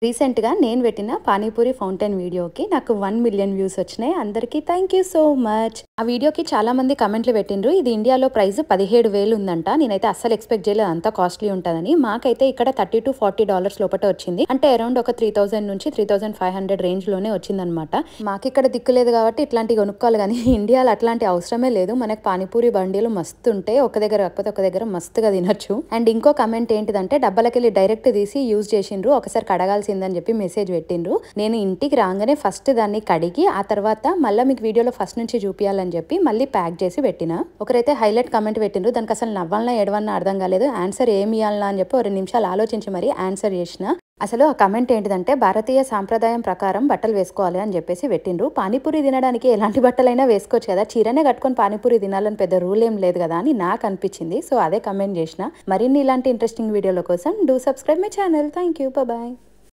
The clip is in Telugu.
రీసెంట్‌గా నేను పెట్టిన పానీపూరి ఫౌంటైన్ వీడియోకి నాకు 1,000,000 వ్యూస్ వచ్చినాయి. అందరికీ థ్యాంక్ యూ సో మచ్. ఆ వీడియోకి చాలామంది కమెంట్లు పెట్టిండ్రు. ఇది ఇండియాలో ప్రైస్ 17,000 ఉందంట. నేనైతే అస్సలు ఎక్స్‌పెక్ట్ చేయలేదు అంత కాస్ట్‌లీ ఉంటదని. మాకైతే ఇక్కడ $30-40 లోపట వచ్చింది. అంటే అరౌండ్ ఒక 3,000 నుంచి 3,500 రేంజ్‌లోనే వచ్చిందనమాట. మాకిక్కడ దిక్కు లేదు కాబట్టి ఇట్లాంటివి కొనుక్కోవాలి గానీ ఇండియాలో అట్లాంటి అవసరమే లేదు. మనకు పానీపూరి బండిలు మస్తుంటాయి. ఒక దగ్గర కాకపోతే ఒక దగ్గర మస్తుగా తినొచ్చు. అండ్ ఇంకో కమెంట్ ఏంటిదంటే డబ్బాలకెళ్ళి డైరెక్ట్ తీసి యూజ్ చేసిండ్రు. ఒకసారి కడగాల్సిందని చెప్పి మెసేజ్ పెట్టిండ్రు. నేను ఇంటికి రాగానే ఫస్ట్ దాన్ని కడిగి ఆ తర్వాత మళ్ళీ మీకు వీడియోలో ఫస్ట్ నుంచి చూపించాలని చెప్పి మళ్ళీ ప్యాక్ చేసి పెట్టిన. ఒకరైతే హైలైట్ కమెంట్ పెట్టిండ్రు. దానికి అసలు నవ్వాలన్నా ఏడవన్నా అర్థం కాలేదు. ఆన్సర్ ఏమి ఇవ్వాలన్నా అని చెప్పి 2 నిమిషాలు ఆలోచించి మరీ ఆన్సర్ చేసిన. అసలు ఆ కమెంట్ ఏంటిదంటే భారతీయ సాంప్రదాయం ప్రకారం బట్టలు వేసుకోవాలి అని చెప్పేసి పెట్టిండ్రు. పానీపూరి తినడానికి ఎలాంటి బట్టలైనా వేసుకోవచ్చు కదా, చీరనే కట్టుకొని పానీపూరి తినాలని పెద్ద రూల్ ఏం లేదు కదా అని నాకు అనిపించింది. సో అదే కమెంట్ చేసిన. మరిన్ని ఇలాంటి ఇంట్రెస్టింగ్ వీడియోల కోసం do subscribe my channel. Thank you. Bye.